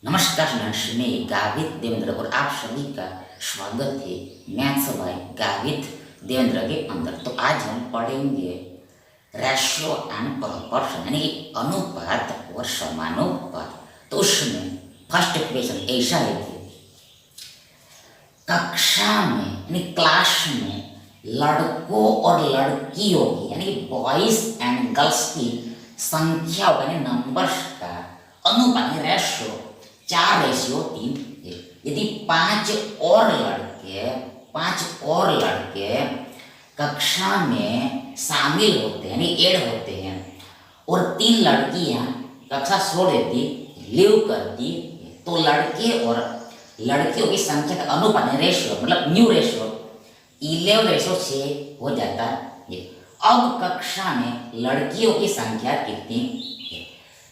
नमस्कार स्टूडेंट्स, मैं गावित देवेंद्र और आप सभी का स्वागत है मैथ्स बाय गावित देवेंद्र के अंदर। तो आज हम पढ़ेंगे रेशियो एंड प्रोपोर्शन यानी कि अनुपात और समानुपात। तो उसमें फर्स्ट क्वेश्चन ऐसा है कि कक्षा में यानी क्लास में लड़कों और लड़कियों की यानी बॉयज एंड गर्ल्स की संख्या यानी नंबर्स का अनुपात रेशियो 4:3 है। यदि पांच और लड़के कक्षा में शामिल होते हैं यानी ऐड होते हैं और 3 लड़कियां कक्षा छोड़ देती लीव करती, तो लड़के और लड़कियों की संख्या का अनुपात रेशियो मतलब न्यू रेशियो 11:6 हो जाता है। अब कक्षा में लड़कियों की संख्या कितनी है?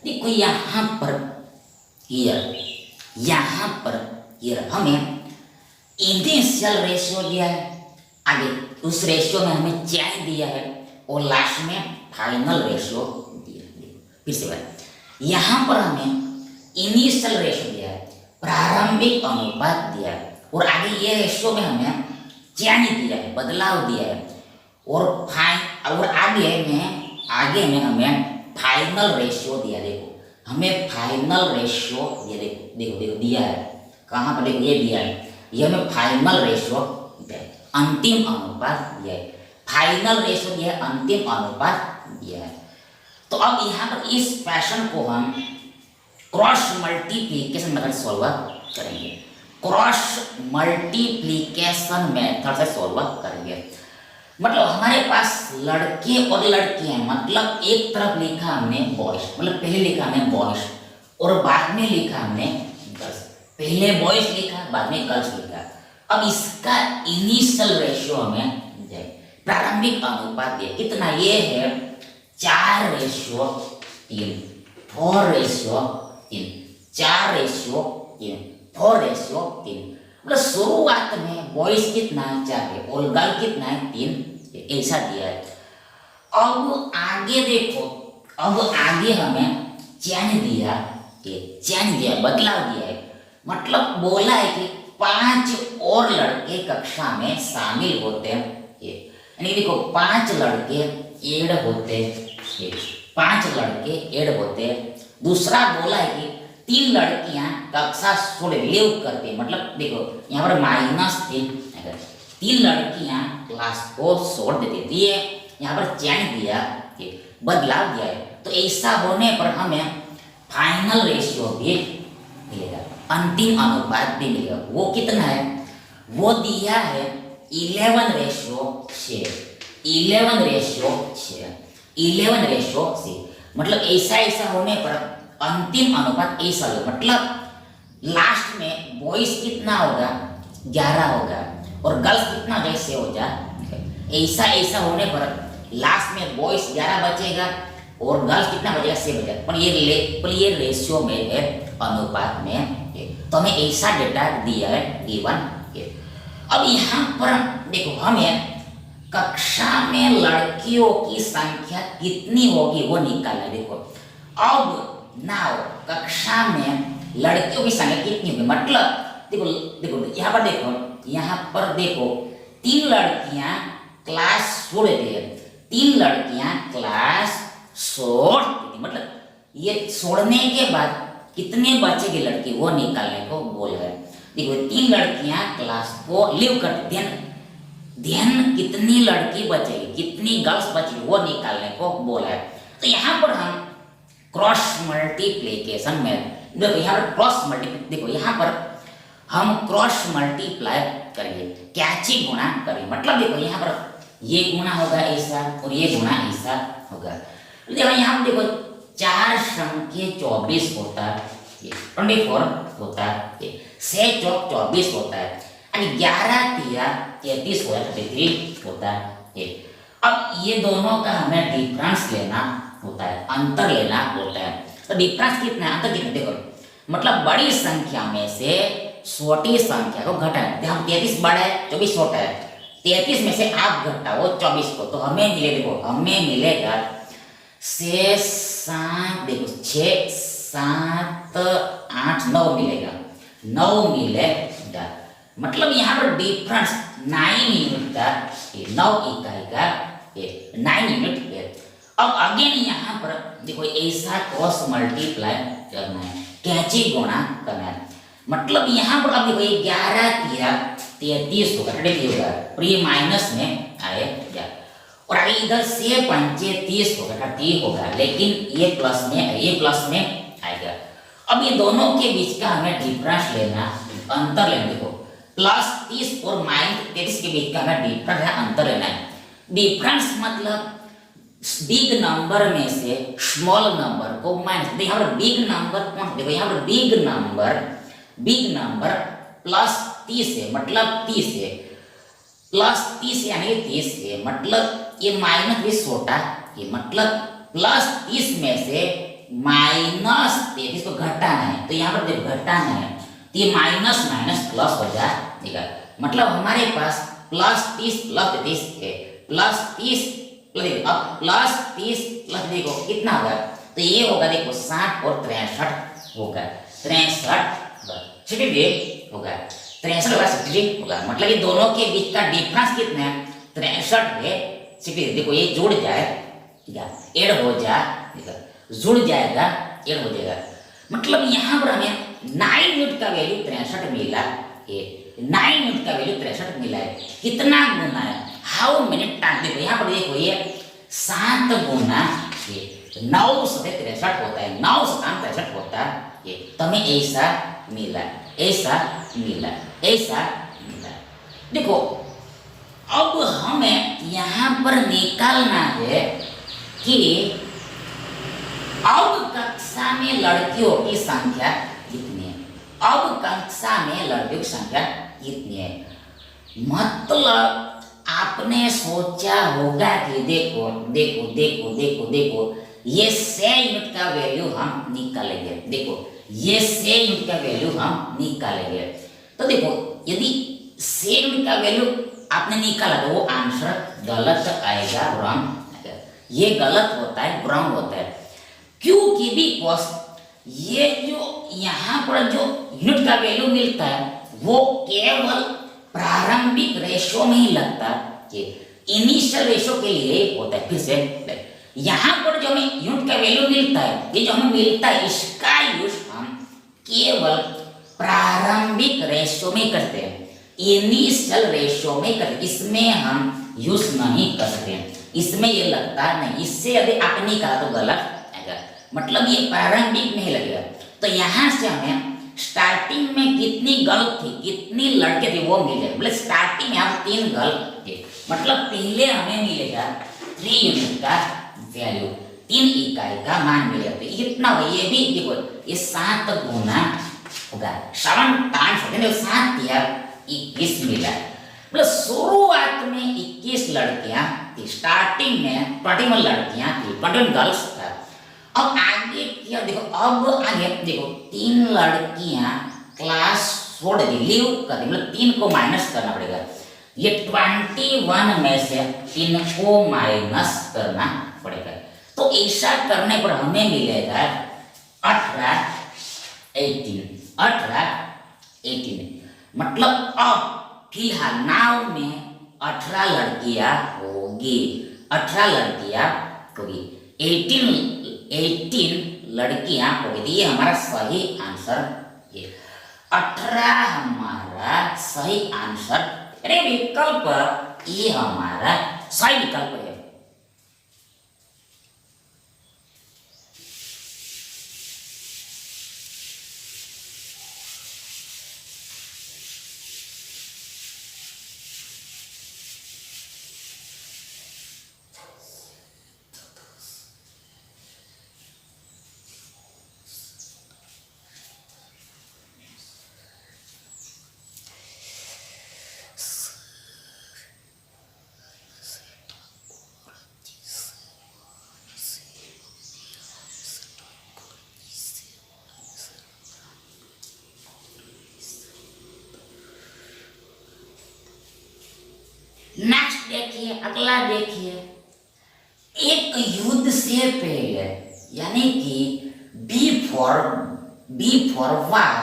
देखो यहाँ पर हमें इनिशियल रेशियो दिया है, आगे उस रेशियो में हमें चेंज दिया है और लास्ट में फाइनल रेशियो दिया है। फिर से बात, यहाँ पर हमें इनिशियल रेशियो दिया है, प्रारंभिक अनुपात दिया है और आगे ये रेशियो में हमें चेंज दिया है, बदलाव दिया है और आगे में हमें फाइनल रेशियो दिया। देखो हमें फाइनल रेशियो देखो दिया है, कहाँ पर देखो ये दिया है, ये हमें फाइनल रेशियो दिया है, अंतिम अनुपात दिया है, फाइनल रेशियो दिया है, अंतिम अनुपात दिया है। तो अब यहाँ पर इस क्वेश्चन को हम क्रॉस मल्टीप्लिकेशन मेथड सॉल्व करेंगे, क्रॉस मल्टीप्लिकेशन मेथड से सॉल्व करेंगे। मतलब हमारे पास लड़के और लड़कियां, मतलब एक तरफ लिखा हमने बॉयज, मतलब पहले लिखा हमने बॉयज और बाद में लिखा हमने गर्ल्स, पहले बॉयज लिखा बाद में गर्ल्स लिखा। अब इसका इनिशियल रेशियो हमें प्रारंभिक अनुपात दिया कितना, ये है 4:3, 4:3, 4:3, 4:3। मतलब शुरुआत में बॉयज कितना 4 है और गर्ल कितना है 3, ऐसा दिया है। अब आगे देखो, अब आगे हमें चेंज दिया, बदलाव दिया है, मतलब बोला है कि 5 और लड़के कक्षा में शामिल होते हैं, यानी देखो 5 लड़के ऐड होते हैं, 5 लड़के ऐड होते हैं। दूसरा बोला है कि 3 लड़कियां कक्षा छोड़ लीव करते, मतलब देखो यहाँ पर -3, 3 लड़कियां क्लास को छोड़ देती थी, ये यहाँ पर चेंज दिया, बदलाव दिया है। तो ऐसा होने पर हमें फाइनल रेशियो भी मिलेगा, अंतिम अनुपात भी मिलेगा। वो कितना है, वो दिया है 11:6, 11:6, मतलब ऐसा होने पर अंतिम अनुपात ऐसा होगा, मतलब लास्ट में बॉयज कितना होगा 11 होगा और गर्ल्स कितना होगा 6 हो जाए। ऐसा होने पर लास्ट में बॉयज 11 बचेगा और गर्ल्स कितना बचेगा 6 बचेगा, पर ये रेशियो में है, अनुपात में है। तो हमें ऐसा डेटा दिया है गिवन है। अब यहाँ पर देखो हमें कक्षा में लड़कियों की संख्या कितनी होगी वो निकालना है। देखो अब नाउ कक्षा में लड़कियों की संख्या कितनी होगी, मतलब देखो यहाँ पर देखो 3 लड़कियां क्लास छोड़ देती है, 3 लड़कियां क्लास छोड़ देती, मतलब ये छोड़ने के बाद कितने बचेगी लड़की वो निकालने को बोल है। देखो 3 लड़कियां क्लास को लीव करती, ध्यान कितनी लड़की बचेगी कितनी गर्ल्स बचेगी वो निकालने को बोला है। तो यहाँ पर हम क्रॉस मल्टीप्लिकेशन में देखो यहाँ पर हम क्रॉस मल्टीप्लाई करेंगे, कैची गुणा करेंगे, मतलब देखो यहाँ पर ये गुणा होगा ऐसा और ये गुणा ऐसा होगा। देखो यहाँ पर देखो 4 संख्या 24 होता है, 24 होता है, 6 चौक 24 होता है, 11 तिया 33 होता है। अब ये दोनों का हमें डिफरेंस लेना होता है, अंतर लेना होता है। तो डिफरेंस कितना है, अंतर कितना, देखो मतलब बड़ी संख्या में से छोटी संख्या को घटाएं। देखो 33 बड़ा है 24 छोटा है, 33 में से आप घटाओ 24 को, तो हमें मिलेगा 6 7 7 8 9 मिलेगा, 9 मिलेगा। मतलब यहाँ पर डिफरेंस 9 यूनिट का, 9 इकाई का 9 यूनिट है। अब अगेन यहाँ पर देखो ऐसा क्रॉस मल्टीप्लाई करना है, कैंची गुणा करना है। मतलब यहाँ पर अब देखो 11 किया 33 होगा, होगा और ये माइनस में आएगा, और आगे इधर से 35 होगा 30 होगा, लेकिन ये प्लस में आएगा। अब ये दोनों के बीच का हमें डिफरेंस लेना, अंतर लेना। देखो प्लस 30 और माइनस 33 के बीच का हमें डिफरेंस है, अंतर लेना है। डिफरेंस मतलब बिग नंबर में से स्मॉल नंबर को माइनस, यहाँ पर बिग नंबर कौन, देखो यहाँ पर बिग नंबर प्लस 30 है, मतलब 30 है, प्लस 30 यानी 30 है, मतलब ये माइनस भी छोटा, ये मतलब प्लस 30 में से माइनस 33 को घटाना है, तो यहाँ पर जब घटाना है तो ये माइनस प्लस हो जाएगा। मतलब हमारे पास प्लस 30 प्लस 33 है, प्लस 30 देखो, अब प्लस 30 प्लस देखो कितना होगा, तो ये होगा देखो 60 और 63 होगा, 63 होगा, 63 होगा 63 होगा। मतलब ये दोनों के बीच का डिफरेंस कितना है, 63 है 63। देखो ये जुड़ जाएगा, ऐड हो जाएगा, जुड़ जाएगा, ऐड हो जाएगा। मतलब यहाँ पर हमें 9 यूनिट का वैल्यू 63 मिला है, 9 यूनिट का वैल्यू 63 मिला है। कितना गुना है, हाउ मेनी टाइम, देखो यहाँ पर देखो ये 7 गुना 9 से 63 होता है, 9 से 63 होता है, तो हमें ऐसा मिला। देखो अब हमें यहाँ पर निकालना है कि अब कक्षा में लड़कियों की संख्या कितनी है, अब कक्षा में लड़कियों की संख्या कितनी है। मतलब आपने सोचा होगा कि देखो ये 6 यूनिट का वैल्यू हम निकालेंगे, देखो ये 6 यूनिट का वैल्यू हम निकालेंगे। तो देखो यदि 6 यूनिट का वैल्यू आपने निकाला तो वो आंसर गलत आएगा, रॉन्ग आएगा। ये गलत होता है, रॉन्ग होता है, क्योंकि बिकॉज ये जो यहाँ पर जो यूनिट का वैल्यू मिलता है वो केवल प्रारंभिक रेशो में ही लगता है, इनिशियल रेशो के लिए होता है। फिर से यहाँ पर जो हमें यूनिट का वैल्यू मिलता है, ये जो हमें मिलता है इसका यूज हम केवल प्रारंभिक रेशो में करते हैं, इनिशियल रेशो में करते, इसमें हम यूज नहीं कर सकते, इसमें ये लगता नहीं, इससे यदि आप निकाला तो गलत आएगा। मतलब ये प्रारंभिक में ही लगेगा। तो यहाँ से हमें स्टार्टिंग में कितनी गर्ल थी, कितनी लड़के थे वो मिल जाएगा। मतलब स्टार्टिंग में हम 3 गर्ल थे, मतलब पहले हमें मिलेगा 3 यूनिट का वैल्यू, 3 इकाई का मान मिलेगा। तो इतना हो, ये भी देखो ये 7 गुना होगा, 7 टाइम्स होगा, 7 या 21 मिला। मतलब शुरुआत में 21 लड़कियां थी, स्टार्टिंग में 21 लड़कियां थी, 21 गर्ल्स था। अब आगे क्या देखो, अब आगे देखो 3 लड़कियां क्लास छोड़ दी, लीव कर दी, मतलब 3 को माइनस करना पड़ेगा। ये 21 में से 3 को माइनस करना पड़ेगा। तो ऐसा करने पर हमें मिलेगा 18 18। मतलब अब फिलहाल नाव में 18 लड़कियां होगी, 18 लड़कियां होगी, 18 लड़कियां होगी। ये हमारा सही आंसर है, 18 हमारा सही आंसर, अरे विकल्प ये हमारा सही विकल्प है। नेक्स्ट देखिए, अगला देखिए, एक युद्ध से पहले यानी कि बिफोर फॉर वार,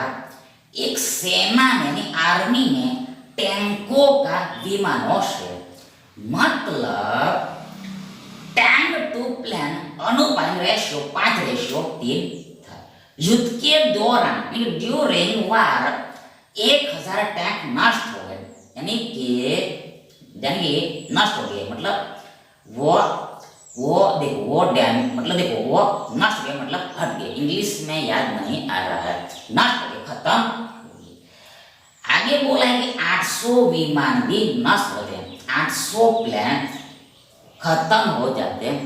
एक सेना में यानी आर्मी में टैंकों का विमानों से, मतलब टैंक टू प्लेन अनुपात रेशियो 5:3 था। युद्ध के दौरान ड्यूरिंग वार 1000 टैंक नष्ट हो गए, यानी कि नष्ट हो गए, मतलब वो देखो वो डैम मतलब देखो वो नष्ट हो गए मतलब हट गए, इंग्लिश में याद नहीं आ रहा है, नष्ट हो गए, खत्म हो गए। आगे बोला है कि 800 विमान भी नष्ट हो गए, 800 प्लेन खत्म हो जाते हैं।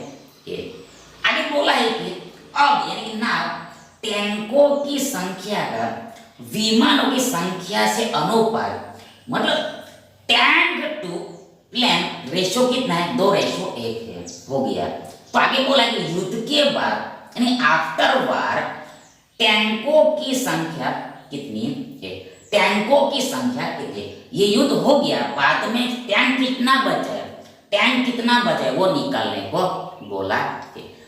आगे बोला है कि अब यानी कि नाउ टैंकों की संख्या का विमानों की संख्या से अनुपात, मतलब टैंक टू प्लेन रेशियो कितना है, 2:1 है, हो गया। तो आगे बोला कि युद्ध के बाद यानी आफ्टर वार टैंकों की संख्या कितनी है, टैंकों की संख्या कितनी, ये युद्ध हो गया, बाद में टैंक कितना बचा है, टैंक कितना बचा है वो निकालने को बोला।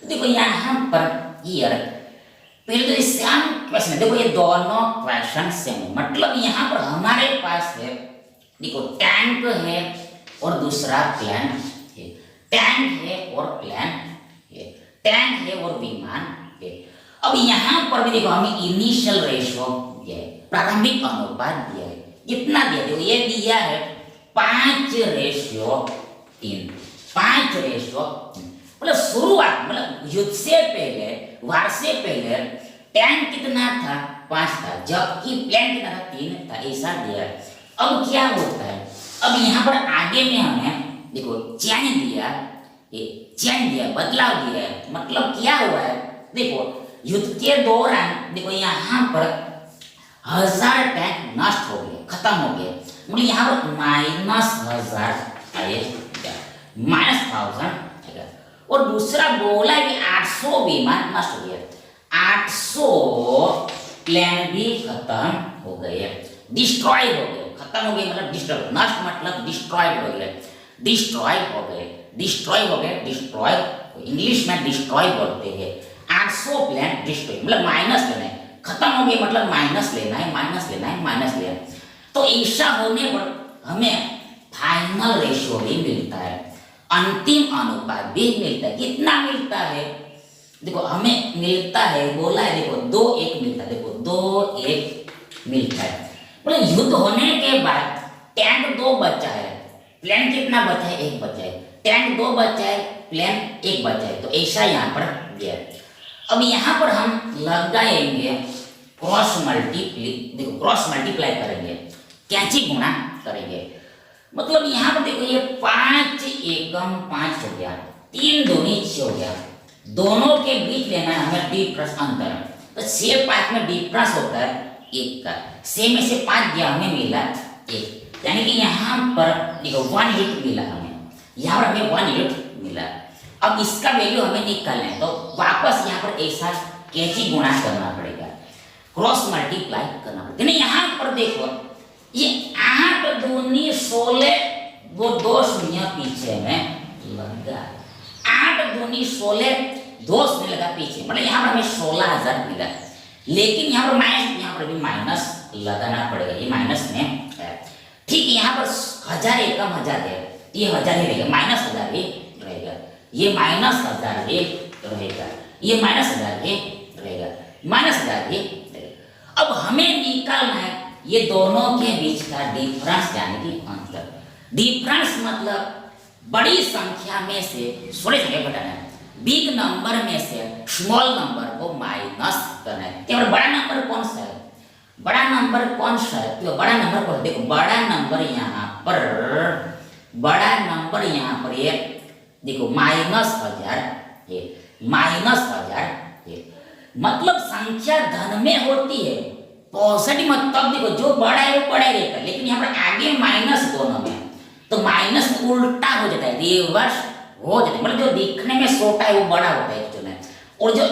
देखो यहाँ पर ईयर पहले तो सेम क्वेश्चन है, देखो ये दोनों क्वेश्चन सेम, मतलब यहाँ पर हमारे पास है, देखो टैंक है और दूसरा प्लेन है, टैंक है और प्लेन है, टैंक है और विमान है। अब यहाँ पर भी देखो हमें इनिशियल रेशियो दिया है, प्रारंभिक अनुपात दिया है, कितना दिया, देखो ये दिया है 5:3, 5:3, मतलब शुरुआत मतलब युद्ध से पहले, वार से पहले टैंक कितना था, 5 था, जबकि प्लेन कितना था, 3 था, ऐसा दिया है। अब क्या होता है, अब यहाँ पर आगे में हमें देखो चेंज दिया, ये चेंज दिया, बदलाव दिया है, मतलब क्या हुआ है, देखो युद्ध के दौरान देखो यहाँ पर 1000 टैंक नष्ट हो गए, खत्म हो गए, मतलब यहाँ पर -1000 आए, -1000, और दूसरा बोला कि 800 विमान नष्ट हो गए, 800 प्लेन भी खत्म हो गए, डिस्ट्रॉय हो गए, खत्म हो गए मतलब डिस्ट्रॉय, नष्ट मतलब डिस्ट्रॉयड हो गए, डिस्ट्रॉय हो गए, डिस्ट्रॉय हो गए, डिस्ट्रॉय इंग्लिश में डिस्ट्रॉय बोलते हैं। 800 प्लेन डिस्ट्रॉय मतलब माइनस लेना है, खत्म हो गए मतलब माइनस लेना है, माइनस लेना है, माइनस लेना है। तो ऐसा होने पर हमें फाइनल रेशियो भी मिलता है, अंतिम अनुपात भी मिलता है, कितना मिलता है, देखो हमें मिलता है, बोला है देखो 2:1 मिलता है, देखो 2:1 मिलता है, मतलब युद्ध होने के बाद टैंक 2 बचा है, प्लेन कितना बचा है, 1 बचा है, टैंक 2 बचा है, प्लेन 1 बचा है, तो ऐसा यहाँ पर दिया है। अब यहाँ पर हम लगाएंगे क्रॉस मल्टीप्लाई, देखो क्रॉस मल्टीप्लाई करेंगे, कैंची गुणा करेंगे, मतलब यहाँ पर देखो ये 5 एकम 5 हो गया, 3 दूनी 6 हो गया, दोनों के बीच लेना है हमें डिफरेंस अंतर, तो 6 5 में डिफरेंस होता है 1 का, 6 में से 5 गया हमें मिला 1, यानी कि यहाँ पर देखो 1 यूनिट मिला हमें, यहाँ पर हमें 1 यूनिट मिला। अब इसका वैल्यू हमें निकालना है, तो वापस यहाँ पर ऐसा कैंची गुणा करना पड़ेगा, क्रॉस मल्टीप्लाई करना पड़ेगा। यहाँ पर देखो ये 8 दूनी 16, वो 2 शून्य पीछे में लगा, 8 दूनी 16, 2 शून्य लगा पीछे, मतलब यहाँ पर हमें 16,000 मिला, लेकिन यहाँ पर यहाँ पर भी माइनस लगाना पड़ेगा, ये माइनस में है, ठीक है। यहाँ पर 1000 एकम 1000 है, ये 1000 ही रहेगा, -1000 ही रहेगा, ये -1000 ही रहेगा, ये -1000 ही रहेगा, -1000 ही रहेगा। अब हमें निकालना है ये दोनों के बीच का डिफरेंस, यानी कि अंतर, डिफरेंस मतलब बड़ी संख्या में से छोटी संख्या घटाना है, बिग नंबर में से स्मॉल नंबर को माइनस करना है। केवल बड़ा नंबर कौन सा है, बड़ा नंबर कौन सा है, तो बड़ा नंबर को देखो, बड़ा नंबर यहाँ पर, बड़ा नंबर यहाँ पर ये देखो -1000 है, -1000 है, मतलब संख्या धन में होती है, पॉजिटिव मतलब देखो जो बड़ा है वो बड़ा ही रहता है, लेकिन यहाँ पर आगे माइनस दोनों में, तो माइनस उल्टा हो जाता है, रिवर्स हो जाता है, मतलब जो दिखने में छोटा है वो बड़ा होता है एक्चुअल में, और जो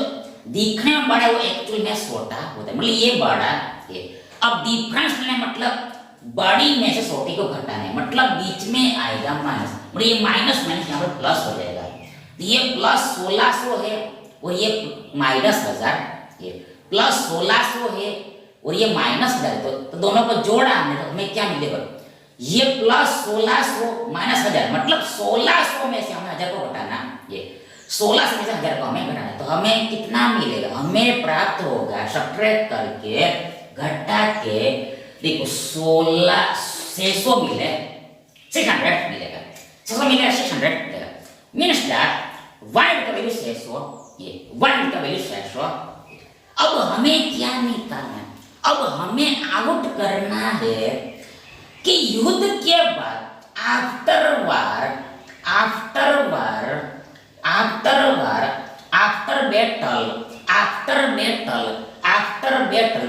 दिखने में बड़ा है वो एक्चुअल में छोटा होता है, मतलब ये बड़ा है। अब डिफरेंस लेना मतलब बड़ी में से छोटी को घटाना है, मतलब बीच में आएगा माइनस, मतलब ये माइनस माइनस यहाँ पर प्लस हो जाएगा, तो ये +1600 है और ये -1000 है, प्लस 1600 है और ये माइनस 1000, तो दोनों को जोड़ा हमने तो हमें क्या मिलेगा, ये प्लस 1600 माइनस 1000, मतलब 1600 में से हमें 1000 को घटाना, ये 1600 में से 1000 को हमें घटाना, तो हमें कितना मिलेगा, हमें प्राप्त होगा सब्ट्रैक्ट करके घटा के, देखो 1600 मिले 600 मिलेगा, 600 मिलेगा 600 मिलेगा, मीन्स दैट 1 का वैल्यू 600, ये 1 का वैल्यू 600। अब हमें क्या निकालना है, अब हमें आउट करना है कि युद्ध के बाद आफ्टर बैटल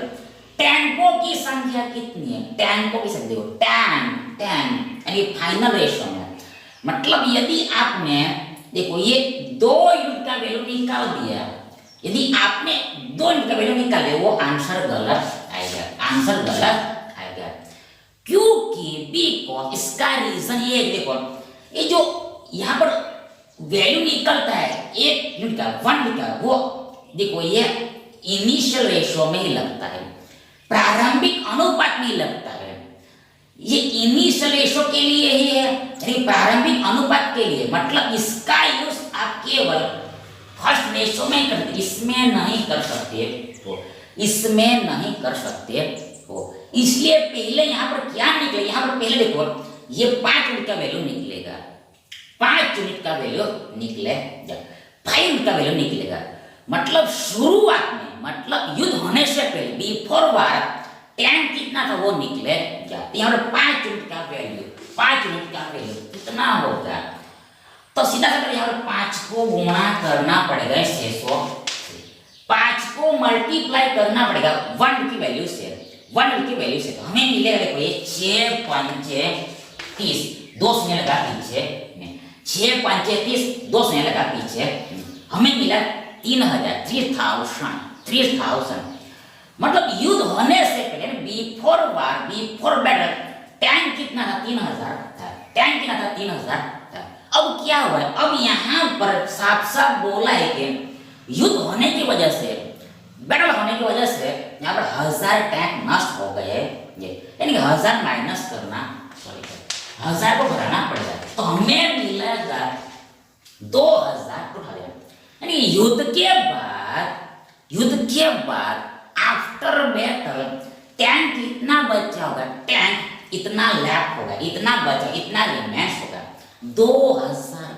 टैंकों की संख्या कितनी है, टैंकों की संख्या देखो, टैंक यानी फाइनल रेशो में, मतलब यदि आपने देखो ये 2 यूनिट का वैल्यू निकाल दिया, यदि आपने 2 यूनिट का वैल्यू निकाले वो आंसर गलत आएगा, क्योंकि बिकॉज इसका रीजन ये देखो, ये जो यहाँ पर वैल्यू निकलता है 1 यूनिट का 1 यूनिट का, वो देखो ये इनिशियल रेशो में ही लगता है, प्रारंभिक अनुपात में लगता है, ये इनिशियल रेशो के लिए ही है, यानी प्रारंभिक अनुपात के लिए, मतलब इसका यूज आप केवल फर्स्ट रेशो में करते, इसमें नहीं कर सकते हो, इसलिए पहले यहाँ पर क्या निकले, यहाँ पर पहले देखो ये 5 यूनिट का वैल्यू निकलेगा, 5 यूनिट का वैल्यू निकलेगा, 5 यूनिट का वैल्यू निकलेगा, मतलब शुरुआत में, मतलब युद्ध होने से पहले बिफोर वार टैंक कितना था वो निकले जाते, यहाँ पर 5 यूनिट का वैल्यू कितना होगा, तो सीधा सीधा यहाँ पर 5 को गुणा करना पड़ेगा 600, 5 को मल्टीप्लाई करना पड़ेगा 1 की वैल्यू से, तो हमें मिलेगा देखो ये 6 पंचे 30, 2 शून्य लगा पीछे, 6 पंचे 30, 2 शून्य लगा पीछे, हमें मिला 3000, मतलब युद्ध होने से पहले बिफोर बैटल टैंक कितना था, 3000 था। अब क्या हुआ है, अब यहाँ पर साफ बोला है कि युद्ध होने की वजह से, बैटल होने की वजह से यहाँ पर 1000 टैंक नष्ट हो गए, यानी 1000 माइनस करना, 1000 को भराना पड़ेगा, तो हमें मिलेगा 2000, यानी युद्ध के बाद आफ्टर बैटल टैंक कितना बचा होगा, टैंक इतना लैप होगा, इतना बचा, इतना रिमेंस होगा, 2000,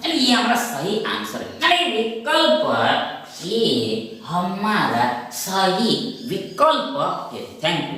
यानी ये हमारा सही आंसर है, यानी विकल्प ये हमारा सही विकल्प है। Thank you.